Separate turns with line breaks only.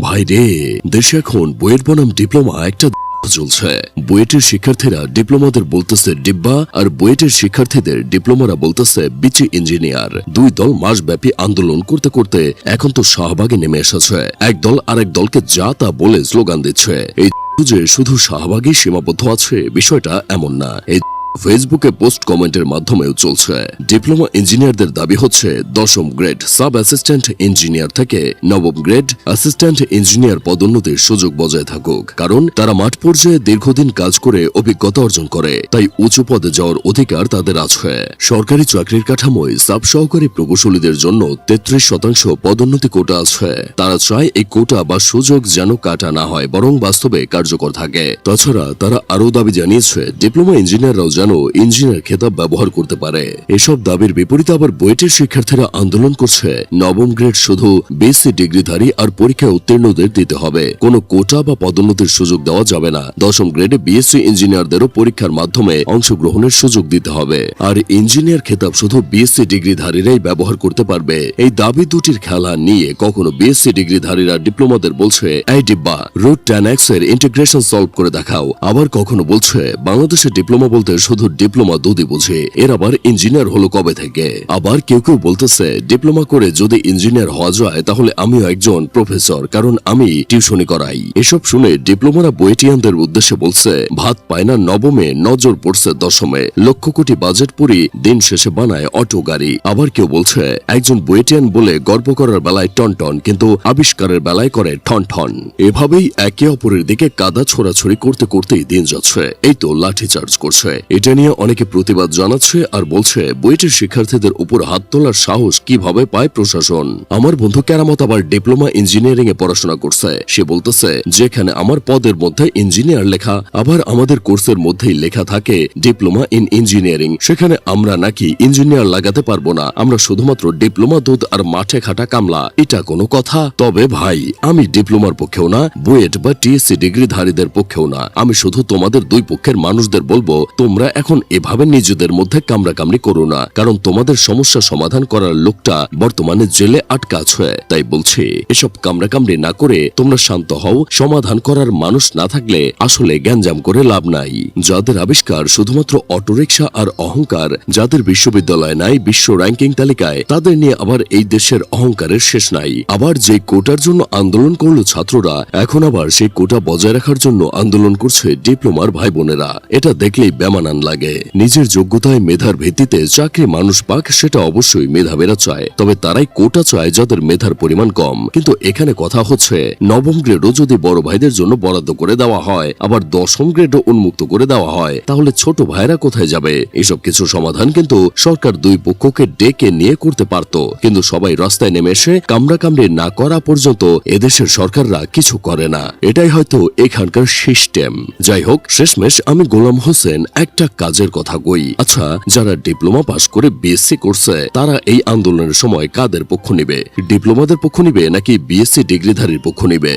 ভাই রে, দেশে এখন বুয়েট বনাম ডিপ্লোমা একটা চলছে। বুয়েটের শিক্ষার্থীরা ডিপ্লোমাদের বলতেছে ডিব্বা, আর বুয়েটের শিক্ষার্থীদের ডিপ্লোমারা বলতেছে বিচি ইঞ্জিনিয়ার। দুই দল মাসব্যাপী আন্দোলন করতে করতে এখন তো শাহবাগে নেমে এসেছে। এক দল আরেক দলকে যা তা বলে স্লোগান দিচ্ছে। এই যে শুধু শাহবাগে সীমাবদ্ধ আছে বিষয়টা এমন না, এই ফেসবুকে পোস্ট কমেন্টের মাধ্যমেও চলছে। ডিপ্লোমা ইঞ্জিনিয়ারদের দাবি হচ্ছে 10ম গ্রেড সাব অ্যাসিস্ট্যান্ট ইঞ্জিনিয়ার থেকে 9ম গ্রেড অ্যাসিস্ট্যান্ট ইঞ্জিনিয়ার পদোন্নতির সুযোগ বজায় থাকুক, কারণ তারা মাঠ পর্যায়ে দীর্ঘদিন কাজ করে অভিজ্ঞতা অর্জন করে, তাই উঁচু পদে যাওয়ার অধিকার তাদের আছে। সরকারি চাকরির কাঠামোয় সাব সহকারী প্রকৌশলীদের জন্য 33% পদোন্নতি কোটা আছে। তারা চায় এই কোটা বা সুযোগ যেন কাটা না হয়, বরং বাস্তবে কার্যকর থাকে। তাছাড়া তারা আরও দাবি জানিয়েছে ডিপ্লোমা ইঞ্জিনিয়াররাও যেন ইঞ্জিনিয়ার খেতাব ব্যবহার করতে পারে। এসব দাবির বিপরীতে আবার বুয়েটের শিক্ষার্থীরা আন্দোলন করছে 9ম গ্রেড শুধু বিএসসি ডিগ্রিধারী আর পরীক্ষায় উত্তীর্ণদের দিতে হবে, কোনো কোটা বা পদোন্নতির সুযোগ দেওয়া যাবে না। 10ম গ্রেডে বিএসসি ইঞ্জিনিয়ারদেরও পরীক্ষার মাধ্যমে অংশগ্রহণের সুযোগ দিতে হবে, আর ইঞ্জিনিয়ার খেতাব শুধু বিএসসি ডিগ্রিধারীরাই ব্যবহার করতে পারবে। এই দাবি দুটির খেলা নিয়ে কখনো বিএসসি ডিগ্রিধারীরা ডিপ্লোমাদের বলছে এই ডিব্বা রুট 10x এর ইন্টিগ্রেশন সলভ করে দেখাও, আবার কখনো বলছে বাংলাদেশের ডিপ্লোমা বলতে শুধু ডিপ্লোমা দুদি বুঝে, এর আবার ইঞ্জিনিয়ার হলো কবে থেকে। আবার কেউ কেউ বলতেছে ডিপ্লোমা করে যদি ইঞ্জিনিয়ার হওয়া যায় তাহলে আমিও একজন প্রফেসর, কারণ আমি টিউশনি করাই। এসব শুনে ডিপ্লোমারা বুয়েটিয়ানদের উদ্দেশ্যে বলছে ভাত পায় না 9মে, নজর পড়ছে 10মে, লক্ষ কোটি বাজেট পুরি দিন শেষে বানায় অটো গাড়ি। আবার কেউ বলছে একজন বুয়েটিয়ান বলে গর্ব করার বেলায় টনটন, কিন্তু আবিষ্কারের বেলায় করে ঠন ঠন। এভাবেই একে অপরের দিকে কাদা ছোড়াছড়ি করতে করতেই দিন যাচ্ছে। এই তো লাঠিচার্জ করছে। এটা নিয়ে অনেকে প্রতিবাদ জানাচ্ছে আর বলছে বুয়েটের শিক্ষার্থীদের উপর হাত তোলার সাহস কিভাবে পায় প্রশাসন। আমার বন্ধু কেরামত আবার ডিপ্লোমা ইঞ্জিনিয়ারিং এ পড়াশোনা করছে। সে বলতেছে যেখানে আমার পদের মধ্যে ইঞ্জিনিয়ার লেখা, আবার আমাদের কোর্সের মধ্যেই লেখা থাকে ডিপ্লোমা ইন ইঞ্জিনিয়ারিং, সেখানে আমরা নাকি ইঞ্জিনিয়ার লাগাতে পারবো না, আমরা শুধুমাত্র ডিপ্লোমা দুধ আর মাঠে খাটা কামলা। এটা কোনো কথা? তবে ভাই, আমি ডিপ্লোমার পক্ষেও না, বুয়েট বা টিএসসি ডিগ্রিধারীদের পক্ষেও না। আমি শুধু তোমাদের দুই পক্ষের মানুষদের বলবো তোমরা এখন এভাবে নিজেদের মধ্যে কামড়াকামড়ি করো না, কারণ তোমাদের সমস্যা সমাধান করার লোকটা বর্তমানে জেলে আটকা আছে। তাই বলছি এসব কামড়াকামড়ি না করে তোমরা শান্ত হও। সমাধান করার মানুষ না থাকলে আসলে গ্যাঞ্জাম করে লাভ নাই। যাদের আবিষ্কার শুধুমাত্র অটোরিকশা আর অহংকার, যাদের বিশ্ববিদ্যালয় নাই বিশ্ব র্যাঙ্কিং তালিকায়, তাদের নিয়ে আবার এই দেশের অহংকারের শেষ নাই। আবার যে কোটার জন্য আন্দোলন করলো ছাত্ররা, এখন আবার সেই কোটা বজায় রাখার জন্য আন্দোলন করছে ডিপ্লোমার ভাই বোনেরা। এটা দেখলেই বেমানান লাগে। নিজের যোগ্যতায় মেধার ভিত্তিতে চাকরি মানুষ পাক, সেটা অবশ্যই মেধাবীরা চায়, তবে তারাই কোটা চায় যাদের মেধার পরিমাণ কম। কিন্তু এখানে কথা হচ্ছে 9ম গ্রেডও যদি বড় ভাইদের জন্য বরাদ্দ করে দেওয়া হয়, আবার 10ম গ্রেডও উন্মুক্ত করে দেওয়া হয়, তাহলে ছোট ভাইরা কোথায় যাবে? এসব কিছু সমাধান কিন্তু সরকার দুই পক্ষকে ডেকে নিয়ে করতে পারত, কিন্তু সবাই রাস্তায় নেমে এসে কামড়াকামড়ি না করা পর্যন্ত এদেশের সরকাররা কিছু করে না। এটাই হয়তো এখানকার সিস্টেম। যাই হোক, শেষমেশ আমি গোলাম হোসেন একটা কাজের কথা কই। আচ্ছা, যারা ডিপ্লোমা পাশ করে বিএসসি করছে তারা এই আন্দোলনের সময় কাদের পক্ষ নিবে? ডিপ্লোমাদের পক্ষ নিবে নাকি বিএসসি ডিগ্রিধারীর পক্ষ নিবে?